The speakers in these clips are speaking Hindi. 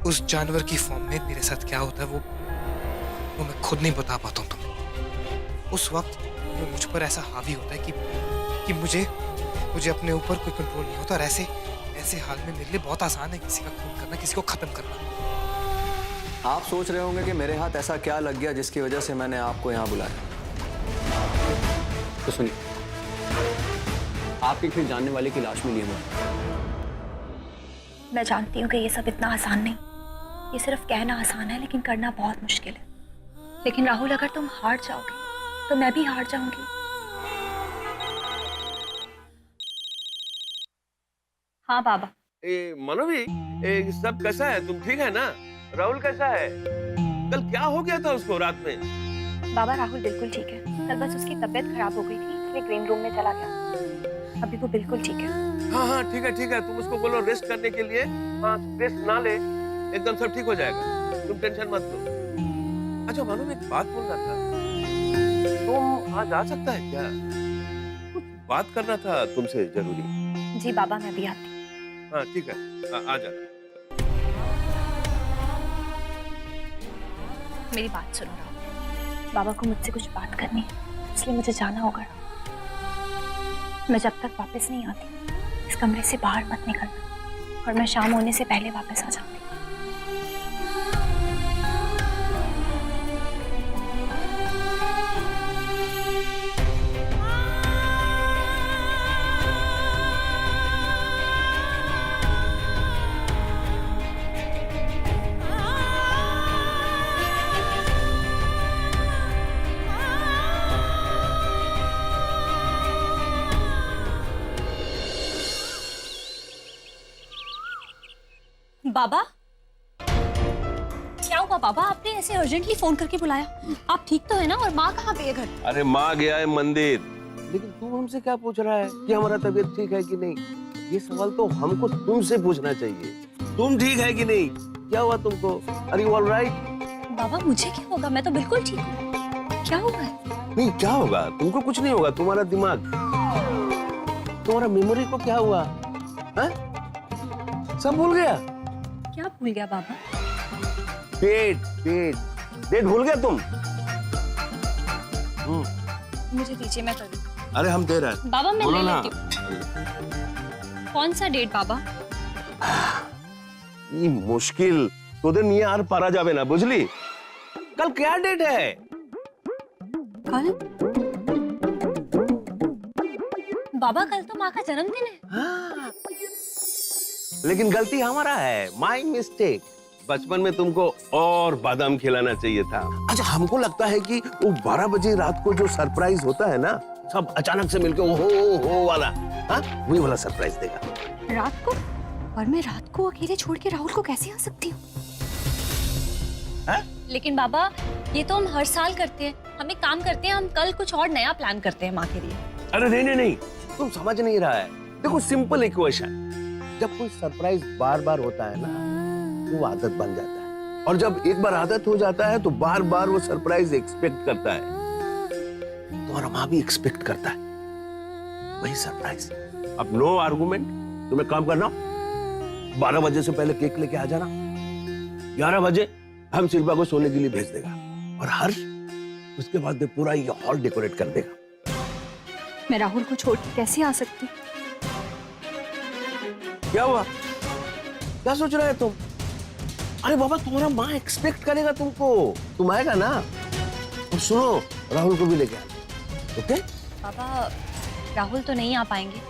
उस जानवर की फॉर्म में मेरे साथ क्या होता है वो मैं खुद नहीं बता पाता हूँ तुम्हें। उस वक्त वो मुझ पर ऐसा हावी होता है कि मुझे अपने ऊपर कोई कंट्रोल नहीं होता, और ऐसे ऐसे हाल में मेरे लिए बहुत आसान है किसी का खून करना, किसी को खत्म करना। आप सोच रहे होंगे कि मेरे हाथ ऐसा क्या लग गया जिसकी वजह से मैंने आपको यहाँ बुलाया। तो सुनिए, आपकी किसी जानने वाले की लाश मिली है मुझे। मैं जानती हूँ कि ये सब इतना आसान नहीं, ये सिर्फ कहना आसान है लेकिन करना बहुत मुश्किल है। लेकिन राहुल, अगर तुम हार जाओगे तो मैं भी हार जाऊंगी। हाँ बाबा। मनोवी, सब कैसा है? तुम ठीक है ना? राहुल कैसा है? कल क्या हो गया था उसको रात में? बाबा, राहुल बिल्कुल ठीक है। कल बस उसकी तबीयत खराब हो गई थी, इसलिए ग्रीन रूम में चला गया। अभी वो बिल्कुल ठीक है। हाँ हाँ, ठीक है ठीक है। तुम उसको बोलो रेस्ट करने के लिए। हाँ, रेस्ट ना ले, एकदम सब ठीक हो जाएगा। तुम टेंशन मत लो। अच्छा मनोवी, एक बात बोलना था। तुम आज आ सकता है क्या? कुछ बात करना था तुमसे जरूरी। जी बाबा, मैं भी आती। हाँ ठीक है, आ जाना। मेरी बात सुनो राहुल, बाबा को मुझसे कुछ बात करनी है, इसलिए मुझे जाना होगा। मैं जब तक वापस नहीं आती इस कमरे से बाहर मत निकलना, और मैं शाम होने से पहले वापस आ जाऊंगी। बाबा, क्या हुआ बाबा? आपने ऐसे अर्जेंटली फोन करके बुलाया? आप ठीक तो है ना? और माँ कहाँ पे है घर? अरे माँ गया है मंदिर। लेकिन तू हमसे क्या पूछ रहा है कि हमारा तबीयत ठीक है कि नहीं? ये सवाल तो हमको तुमसे पूछना चाहिए। तुम ठीक है कि नहीं? क्या हुआ तुमको? Are you all right? बाबा, मुझे क्या होगा? मैं तो बिल्कुल ठीक हूँ। क्या हुआ है? नहीं, क्या होगा? तुमको कुछ नहीं होगा। तुम्हारा दिमाग, तुम्हारा मेमोरी को क्या हुआ? हा? सब भूल गया? क्या भूल गया बाबा? डेट भूल गया तुम? मुझे दीजिए, मैं करूँ। अरे हम दे रहे हैं। बाबा, मैं बोलो ले ना। लेती हूँ। कौन सा डेट बाबा? ये मुश्किल तो दिन ये आर पारा जावे ना, बुझली? कल क्या डेट है? कल? बाबा, कल तो माँ का जन्मदिन है। हाँ। लेकिन गलती हमारा है, माय मिस्टेक। बचपन में तुमको और बादाम खिलाना चाहिए था। अच्छा, हमको लगता है कि वो 12 बजे रात को जो सरप्राइज होता है ना, सब अचानक से मिलके हो वाला, हाँ, वही वाला सरप्राइज देगा। रात को? और मैं रात को अकेले छोड़ के राहुल को कैसे आ सकती हूँ? लेकिन बाबा, ये तो हम हर साल करते हैं। हम एक काम करते हैं, हम कल कुछ और नया प्लान करते हैं माँ के लिए। अरे नहीं, तुम समझ नहीं रहा है। देखो, सिंपल इक्वेशन, जब कोई सरप्राइज बार बार होता है ना, तो वो आदत बन जाता है, और जब एक बार आदत हो जाता है तो बार बार वो सरप्राइज एक्सपेक्ट करता है। तुम्हारा माँ भी एक्सपेक्ट करता है वही सरप्राइज। अब नो आर्गुमेंट, तुम्हें काम करना, 12 बजे से पहले केक लेके आ जाना। 11 बजे हम शिल्पा को सोने के लिए भेज देगा, और हर्ष उसके बाद में पूरा ये हॉल डेकोरेट कर देगा। मैं राहुल को छोड़ के कैसे आ सकती? क्या हुआ? क्या सोच रहे हैं तुम? अरे बाबा, तुम्हारा माँ एक्सपेक्ट करेगा तुमको, तुम आएगा ना। और सुनो, राहुल को भी लेके आना, ओके? बाबा, राहुल तो नहीं आ पाएंगे,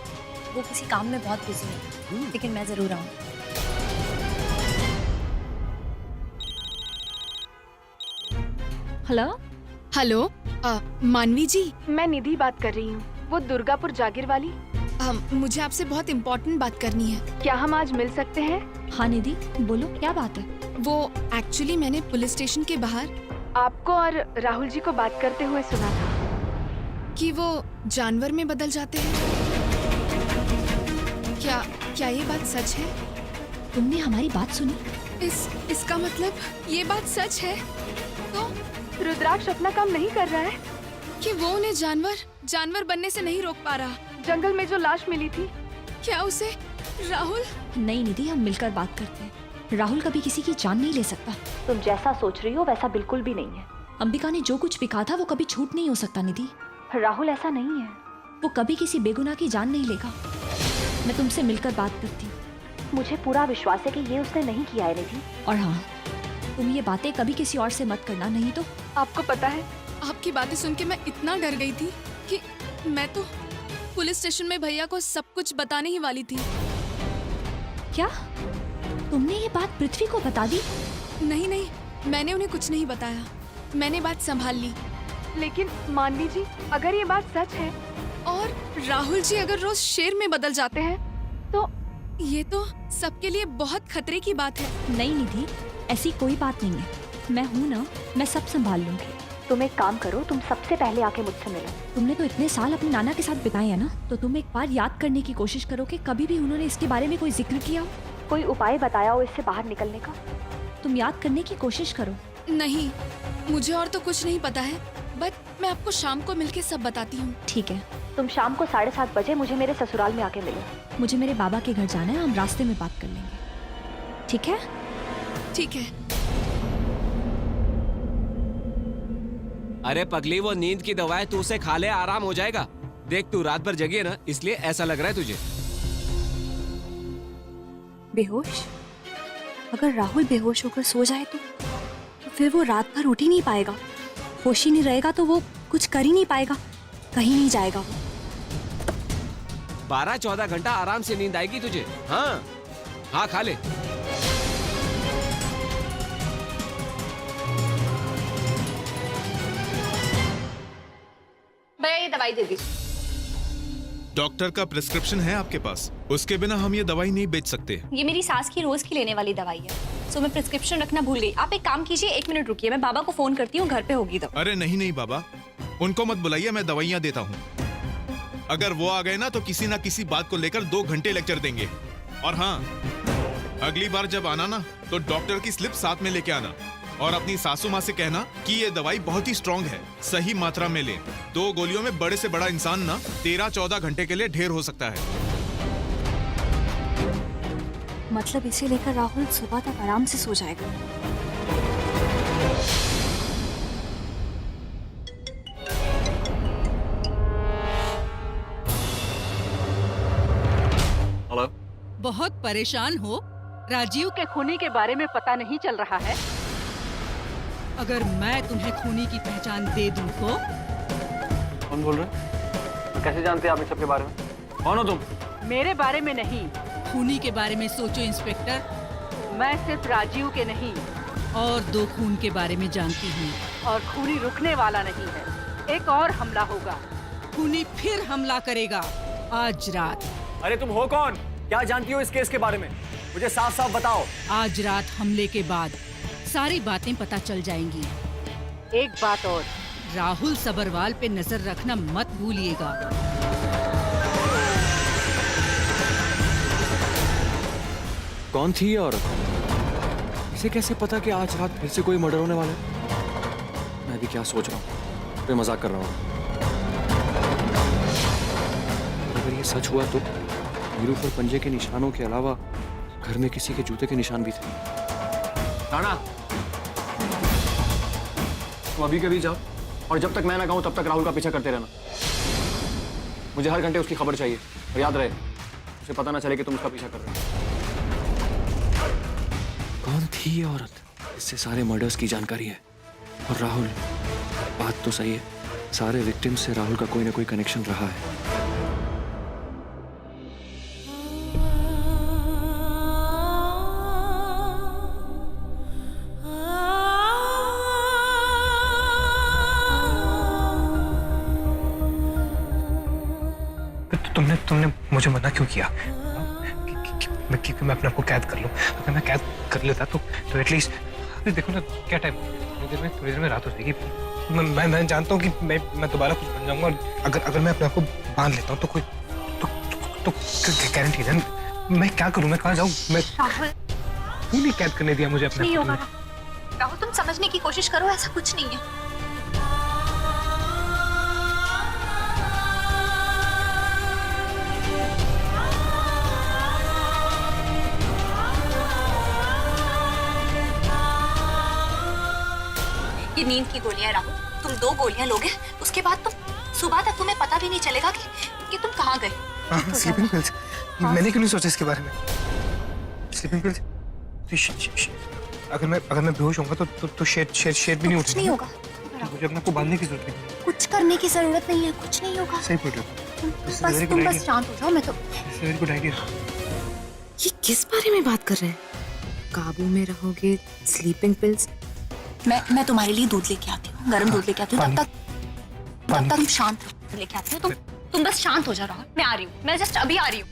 वो किसी काम में बहुत बिजी है, लेकिन मैं जरूर आऊंगी। हेलो हेलो, मानवी जी। मैं निधि बात कर रही हूँ, वो दुर्गापुर जागीर वाली। मुझे आपसे बहुत इम्पोर्टेंट बात करनी है। क्या हम आज मिल सकते हैं? हाँ निधि, बोलो क्या बात है? वो एक्चुअली मैंने पुलिस स्टेशन के बाहर आपको और राहुल जी को बात करते हुए सुना था कि वो जानवर में बदल जाते हैं। क्या ये बात सच है? तुमने हमारी बात सुनी? इसका मतलब ये बात सच है? तो रुद्राक्ष अपना काम नहीं कर रहा है कि वो उन्हें जानवर बनने से नहीं रोक पा रहा। जंगल में जो लाश मिली थी, क्या उसे राहुल? नहीं निधि, हम मिलकर बात करते हैं। राहुल कभी किसी की जान नहीं ले सकता। तुम जैसा सोच रही हो वैसा बिल्कुल भी नहीं है। अंबिका ने जो कुछ भी कहा था वो कभी झूठ नहीं हो सकता निधि। राहुल ऐसा नहीं है। वो कभी किसी बेगुनाह की जान नहीं लेगा। मैं तुमसे मिलकर बात करती हूँ। मुझे पूरा विश्वास है कि ये उसने नहीं किया है निधि। और हाँ, तुम ये बातें कभी किसी और से मत करना, नहीं तो। आपको पता है, आपकी बातें सुन के मैं इतना डर गई थी कि मैं तो पुलिस स्टेशन में भैया को सब कुछ बताने ही वाली थी। क्या तुमने ये बात पृथ्वी को बता दी? नहीं नहीं, मैंने उन्हें कुछ नहीं बताया। मैंने बात संभाल ली। लेकिन मानवी जी, अगर ये बात सच है और राहुल जी अगर रोज शेर में बदल जाते हैं तो ये तो सबके लिए बहुत खतरे की बात है। नहीं निधि, ऐसी कोई बात नहीं है। मैं हूँ ना, मैं सब संभाल लूंगी। तुम एक काम करो, तुम सबसे पहले आके मुझसे मिलो। तुमने तो इतने साल अपने नाना के साथ बिताए हैं ना, तो तुम एक बार याद करने की कोशिश करो कि कभी भी उन्होंने इसके बारे में कोई जिक्र किया हो, कोई उपाय बताया हो इससे बाहर निकलने का। तुम याद करने की कोशिश करो। नहीं, मुझे और तो कुछ नहीं पता है, बट मैं आपको शाम को मिलके सब बताती हूँ। ठीक है, तुम शाम को 7:30 बजे मुझे मेरे ससुराल में आके मिलो। मुझे मेरे बाबा के घर जाना है, हम रास्ते में बात कर लेंगे। ठीक है? ठीक है। अरे पगली, वो नींद की दवा है, तू उसे खा ले, आराम हो जाएगा। देख तू रात भर जगी है ना, इसलिए ऐसा लग रहा है तुझे। बेहोश? अगर राहुल बेहोश होकर सो जाए तो फिर वो रात भर उठ ही नहीं पाएगा। होश ही नहीं रहेगा तो वो कुछ कर ही नहीं पाएगा, कहीं नहीं जाएगा वो। 12-14 घंटा आराम से नींद आएगी तुझे। हाँ हाँ, खा ले। भैया ये दवाई दे दीजिए। डॉक्टर का प्रिस्क्रिप्शन है आपके पास? उसके बिना हम ये दवाई नहीं बेच सकते। ये मेरी सास की रोज की लेने वाली दवाई है, सो मैं प्रिस्क्रिप्शन रखना भूल गई। आप एक काम कीजिए, 1 मिनट रुकिए, मैं बाबा को फोन करती हूँ, घर पे होगी तो। अरे नहीं नहीं बाबा, उनको मत बुलाइए, मैं दवाइयाँ देता हूँ। अगर वो आ गए ना तो किसी ना किसी बात को लेकर 2 घंटे लेक्चर देंगे। और हाँ, अगली बार जब आना ना तो डॉक्टर की स्लिप साथ में लेके आना, और अपनी सासू माँ से कहना कि ये दवाई बहुत ही स्ट्रॉन्ग है, सही मात्रा में लें। 2 गोलियों में बड़े से बड़ा इंसान ना 13-14 घंटे के लिए ढेर हो सकता है। मतलब इसे लेकर राहुल सुबह तक आराम से सो जाएगा। हेलो। बहुत परेशान हो? राजीव के खूनी के बारे में पता नहीं चल रहा है? अगर मैं तुम्हें खूनी की पहचान दे दूं तो? कौन बोल रहे हैं? कैसे जानते हैं आप इन सब के बारे में? कौन हो तुम? मेरे बारे में नहीं, खूनी के बारे में सोचो इंस्पेक्टर। मैं सिर्फ राजीव के नहीं और 2 खून के बारे में जानती हूँ, और खूनी रुकने वाला नहीं है। एक और हमला होगा, खूनी फिर हमला करेगा आज रात। अरे तुम हो कौन? क्या जानती हो इस केस के बारे में? मुझे साफ साफ बताओ। आज रात हमले के बाद सारी बातें पता चल जाएंगी। एक बात और, राहुल सबरवाल पे नजर रखना मत भूलिएगा। कौन थी ये औरत? इसे कैसे पता कि आज रात फिर से कोई मर्डर होने वाला है? मैं भी क्या सोच रहा हूँ, मैं मजाक कर रहा हूँ। अगर ये सच हुआ तो वीरू पर पंजे के निशानों के अलावा घर में किसी के जूते के निशान भी थे। राणा, तुम अभी कभी जाओ, और जब तक मैं ना कहूं तब तक राहुल का पीछा करते रहना। मुझे हर घंटे उसकी खबर चाहिए, और याद रहे उसे पता ना चले कि तुम उसका पीछा कर रहे हो। कौन थी ये औरत? इससे सारे मर्डर्स की जानकारी है। और राहुल, बात तो सही है, सारे विक्टिम्स से राहुल का कोई ना कोई कनेक्शन रहा है। तुमने मुझे मना क्यों किया कि मैं अपने आप को कैद कर लूं? अगर मैं कैद कर लेता तो एटलीस्ट देखो ना क्या टाइम, थोड़ी देर में रात हो जाएगी। मैं जानता हूँ कि मैं दोबारा कुछ बन जाऊंगा, और अगर मैं अपने आप को बांध लेता हूँ तो कोई तो गारंटी है। मैं क्या करूँ, मैं कहाँ जाऊँ? मैं क्यों नहीं कैद करने दिया मुझे अपने? नहीं होगा राहुल, तुम समझने की कोशिश करो, ऐसा कुछ नहीं है। ये नींद की गोलियां राहुल। तुम 2 गोलियां लोगे, उसके बाद सुबह तक तुम्हें पता भी नहीं चलेगा कि तुम कहाँ गए। स्लीपिंग पिल्स, मैंने क्यों नहीं सोचा इसके बारे में। स्लीपिंग पिल्स, अगर मैं बेहोश होऊंगा तो शेर भी नहीं कुछ नहीं होगा, मुझे अपने को बांधने की जरूरत नहीं। कुछ करने की जरूरत नहीं है, कुछ नहीं होगा। सही बोल रहे हो। तुम बस शांत हो जाओ। मैं तो वेरी गुड आइडिया। ये किस बारे में बात कर रहे हैं? काबू में रहोगे, स्लीपिंग पिल्स। मैं तुम्हारे लिए दूध लेके आती हूँ, गर्म दूध लेके आती हूँ। तब तक तुम शांत रहो, लेके आती हूँ। तुम बस शांत हो जाओ राहुल। मैं आ रही हूँ, मैं जस्ट अभी आ रही हूँ।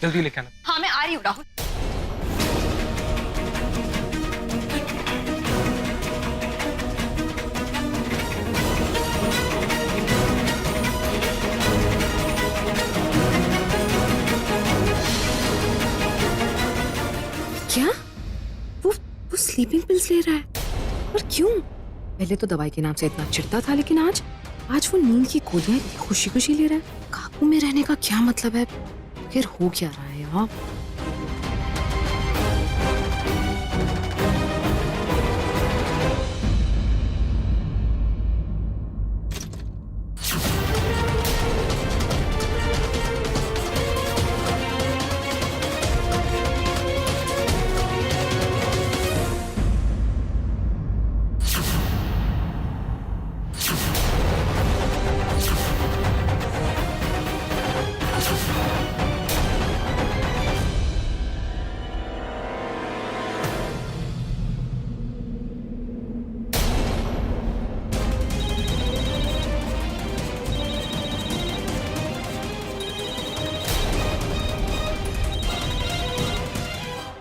जल्दी लेके आना। हाँ मैं आ रही हूँ राहुल। क्या? वो स्लीपिंग पिल्स ले रहा है? और क्यों? पहले तो दवाई के नाम से इतना चिढ़ता था, लेकिन आज वो नींद की गोलियां इतनी खुशी खुशी ले रहा है। काबू में रहने का क्या मतलब है? फिर हो क्या रहा है यहाँ?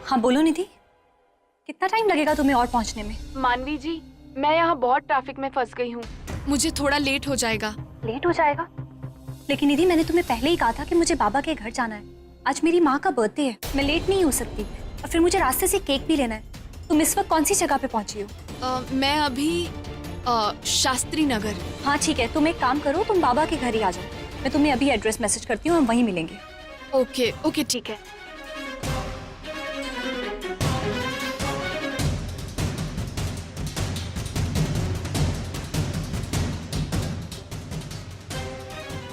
हाँ बोलो निधि, कितना टाइम लगेगा तुम्हें और पहुंचने में? मानवी जी, मैं यहाँ बहुत ट्रैफिक में फंस गई हूँ। मुझे थोड़ा लेट हो जाएगा। लेट हो जाएगा? लेकिन निधि मैंने तुम्हें पहले ही कहा था कि मुझे बाबा के घर जाना है। आज मेरी माँ का बर्थडे है, मैं लेट नहीं हो सकती। और फिर मुझे रास्ते से केक भी लेना है। तुम इस वक्त कौन सी जगह पे पहुंची हो? मैं अभी शास्त्री नगर। हाँ ठीक है, तुम एक काम करो, तुम बाबा के घर ही आ जाओ। मैं तुम्हें अभी एड्रेस मैसेज करती हूँ, हम वहीं मिलेंगे। ओके ओके ठीक है।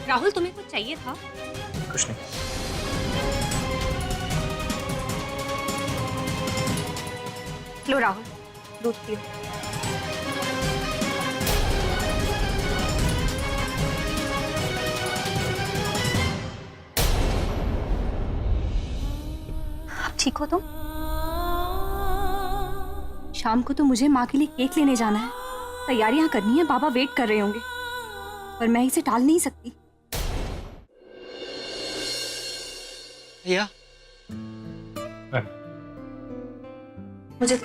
राहुल तुम्हें कुछ चाहिए था? कुछ नहीं। लो राहुल, दूध पियो। अब ठीक हो तुम? शाम को तो मुझे माँ के लिए केक लेने जाना है, तैयारियां करनी है, बाबा वेट कर रहे होंगे, पर मैं इसे टाल नहीं सकती। भैया, मुझे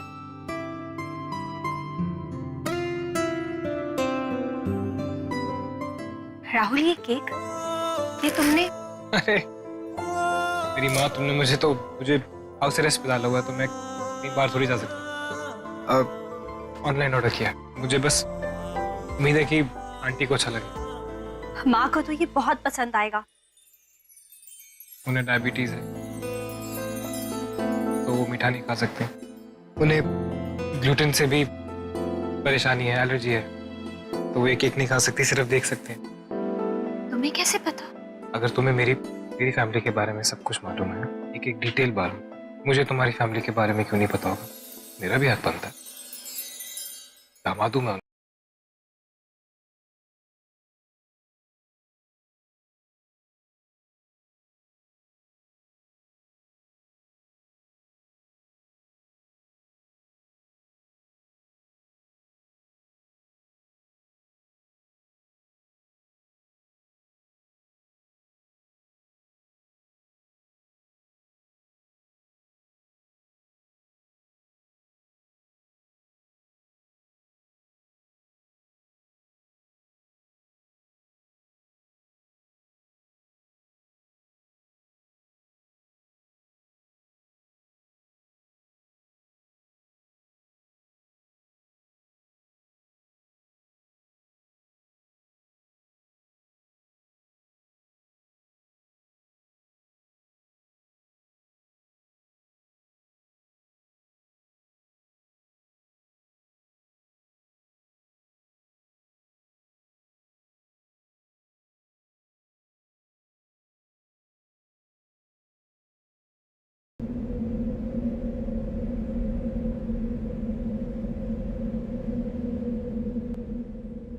राहुल ये केक, ये तुमने? अरे मेरी माँ, तुमने मुझे हाउस अरेस्ट पे डाला हुआ है, तो मैं कहीं बाहर थोड़ी जा सकता। ऑनलाइन ऑर्डर किया। मुझे बस उम्मीद है कि आंटी को अच्छा लगे। माँ को तो ये बहुत पसंद आएगा। उन्हें डायबिटीज है, तो वो मीठा नहीं खा सकते। उन्हें ग्लूटेन से भी परेशानी है, एलर्जी है, तो वो एक केक नहीं खा सकती, सिर्फ देख सकते हैं। तुम्हें कैसे पता? अगर तुम्हें मेरी फैमिली के बारे में सब कुछ मालूम है, एक एक डिटेल मालूम, मुझे तुम्हारी फैमिली के बारे में क्यों नहीं पता होगा? मेरा भी हक बनता है। दामाद हूं मैं।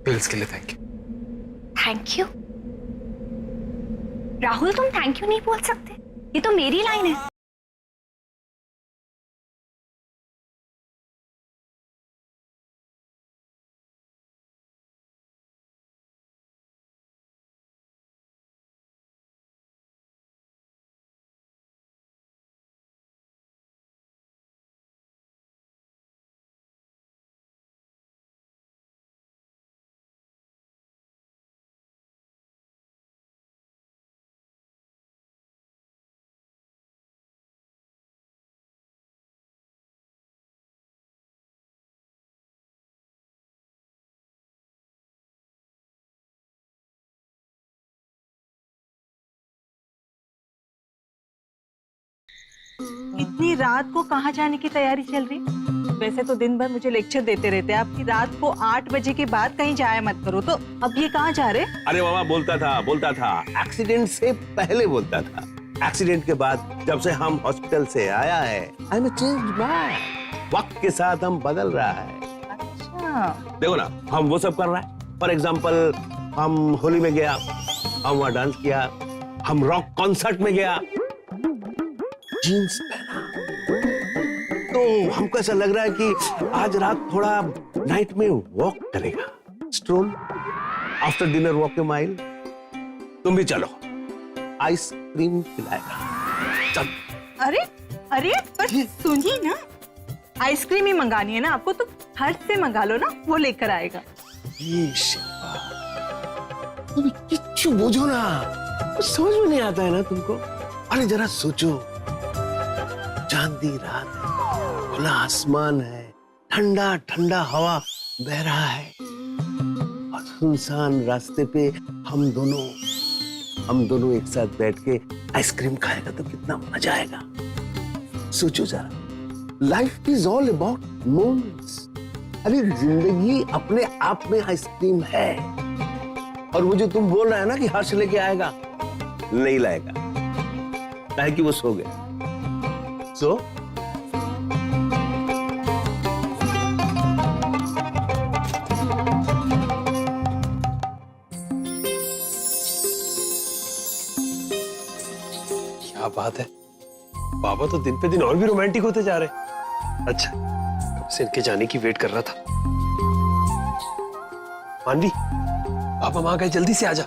पिल्स के लिए thank you. Thank you? Rahul, तुम थैंक यू नहीं बोल सकते, ये तो मेरी लाइन है। इतनी रात को कहाँ जाने की तैयारी चल रही? वैसे तो दिन भर मुझे लेक्चर देते रहते हैं आपकी, रात को 8 बजे के बाद कहीं जाया मत करो, तो अब ये कहाँ जा रहे? अरे मामा बोलता था एक्सीडेंट से पहले बोलता था। एक्सीडेंट के बाद जब से हम हॉस्पिटल से आया है, आई एम चेंज्ड मैन। वक्त के साथ हम बदल रहा है। अच्छा। देखो ना, हम वो सब कर रहा है। फॉर एग्जाम्पल, हम होली में गया, हम वहाँ डांस किया, हम रॉक कॉन्सर्ट में गया, जीन्स पहना, तो हमको ऐसा लग रहा है कि आज रात थोड़ा नाइट में वॉक करेगा, स्ट्रोल, आफ्टर डिनर वॉक ए माइल। तुम भी चलो, आइसक्रीम खिलाएगा। चल। अरे अरे पर सुनिए ना, आइसक्रीम ही मंगानी है ना आपको, तो हर्ष से मंगा लो ना, वो लेकर आएगा। ये शिल्पा, तुम किच्चू बोझो ना, समझ में नहीं आता है ना तुमको। अरे जरा सोचो, चांदी रात है, खुला आसमान है, ठंडा ठंडा हवा बह रहा है, और सुनसान रास्ते पे हम दोनों एक साथ बैठ के आइसक्रीम खाएगा तो कितना मजा आएगा। सोचो जरा, life is all about moments. अरे जिंदगी अपने आप में आइसक्रीम है। और वो जो तुम बोल रहे हैं ना कि हर्ष लेके आएगा, नहीं लाएगा, काहे कि वो सो गया। सो क्या बात है, बाबा तो दिन पे दिन और भी रोमांटिक होते जा रहे। अच्छा, कब से इनके जाने की वेट कर रहा था। मानवी, पापा वहां गए, जल्दी से आजा।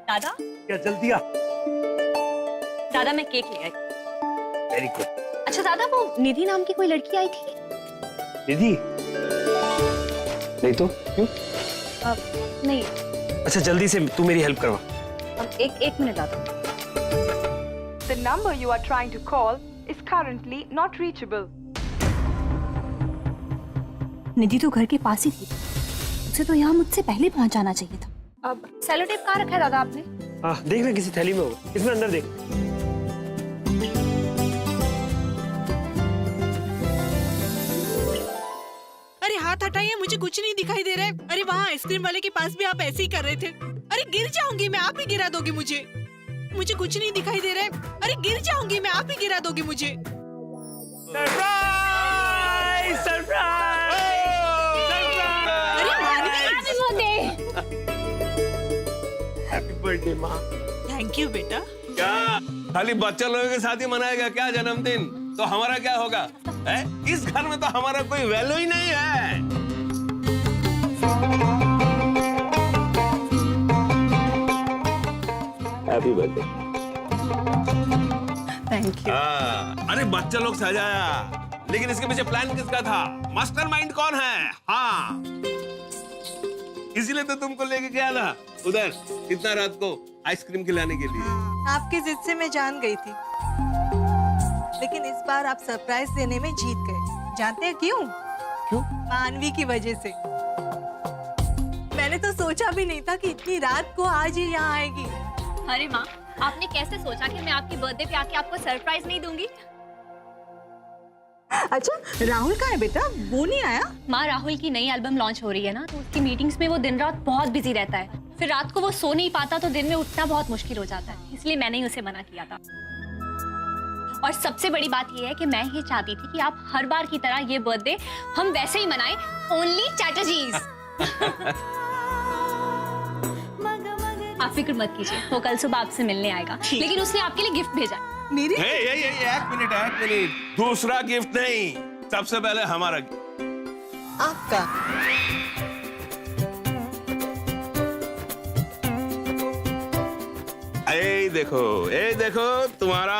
दादा, क्या जल्दी आ। दादा मैं केक ले आई। Very good. अच्छा दादा, वो निधि नाम की कोई लड़की आई थी? निधि? नहीं तो क्यों? नहीं। अच्छा जल्दी से तू मेरी हेल्प करवा। एक मिनट दादा। The number you are trying to call is currently not reachable. निधि तो घर के पास ही थी, उसे तो यहाँ मुझसे पहले पहुँच जाना चाहिए था। अब सेलो टेप कहाँ रखा है दादा आपने? हाँ देखना, किसी थैली में होगा, इसमें अंदर देख। अरे हाथ हटाइए, मुझे कुछ नहीं दिखाई दे रहा है। अरे वहाँ आइसक्रीम वाले के पास भी आप ऐसे ही कर रहे थे। अरे गिर जाऊंगी मैं, आप ही गिरा दोगे मुझे। मुझे कुछ नहीं दिखाई दे रहा है। अरे गिर जाऊंगी मैं, आप ही गिरा दोगे मुझे। सरप्राइज! सरप्राइज! अरे मानवी! हैप्पी बर्थडे माँ। थैंक यू बेटा। क्या खाली बच्चा लोगों के साथ ही मनाएगा क्या जन्मदिन? तो हमारा क्या होगा? है? इस घर में तो हमारा कोई वैल्यू ही नहीं है। Happy birthday. Thank you. अरे बच्चा लोग सजाया, लेकिन इसके पीछे प्लान किसका था? मास्टरमाइंड कौन है? हाँ, इसीलिए तो तुमको लेके गया था उधर इतना रात को आइसक्रीम खिलाने के लिए। आपकी जिद से मैं जान गई थी, लेकिन इस बार आप सरप्राइज देने में जीत गए। जानते हैं क्यों? क्यों? मानवी की वजह से। मैंने तो सोचा भी नहीं था कि इतनी रात को आज ही यहाँ आएगी। अरे माँ, आपने कैसे सोचा कि मैं आपकी बर्थडे पे आके आपको सरप्राइज नहीं दूंगी? अच्छा राहुल कहाँ है बेटा? वो नहीं आया? माँ, राहुल की नई एल्बम लॉन्च हो रही है ना, तो उसकी मीटिंग्स में वो दिन रात बहुत बिजी रहता है। फिर रात को वो सो नहीं पाता तो दिन में उठना बहुत मुश्किल हो जाता है, इसलिए मैंने ही उसे मना किया था। और सबसे बड़ी बात ये है कि मैं ये चाहती थी कि आप हर बार की तरह ये बर्थडे हम वैसे ही मनाएं, ओनली चैटर्जीज। आप फिक्र मत कीजिए, वो कल सुबह आपसे मिलने आएगा, लेकिन उसने आपके लिए गिफ्ट भेजा है। मेरे एक मिनट, दूसरा गिफ्ट नहीं, सबसे पहले हमारा आपका। ए देखो तुम्हारा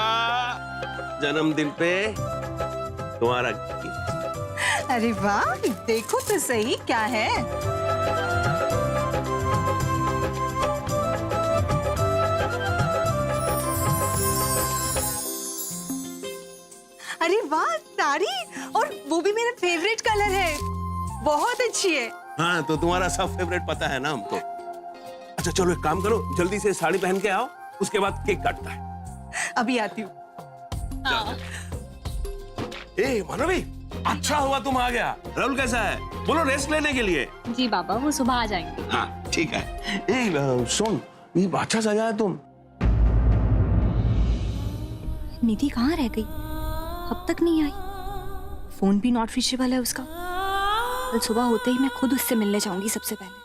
जन्मदिन पे तुम्हारा गिफ्ट। अरे वाह, देखो तो सही क्या है। अरे वाह साड़ी, और वो भी मेरा फेवरेट कलर है, बहुत अच्छी है। हाँ तो तुम्हारा सब फेवरेट पता है ना हमको। अच्छा चलो एक काम करो, जल्दी से साड़ी पहन के आओ, उसके बाद केक काटता है। अभी आती हूँ। ए मानवी, अच्छा हुआ तुम आ गया। राहुल कैसा है? बोलो रेस्ट लेने के लिए। जी बाबा, वो सुबह आ जाएंगे। हाँ ठीक है। ए सुन, ये अच्छा सजा है तुम। निधि कहाँ रह गई? अब तक नहीं आई। फोन भी नॉट रीचेबल है उसका। कल सुबह होते ही मैं खुद उससे मिलने जाऊंगी सबसे पहले।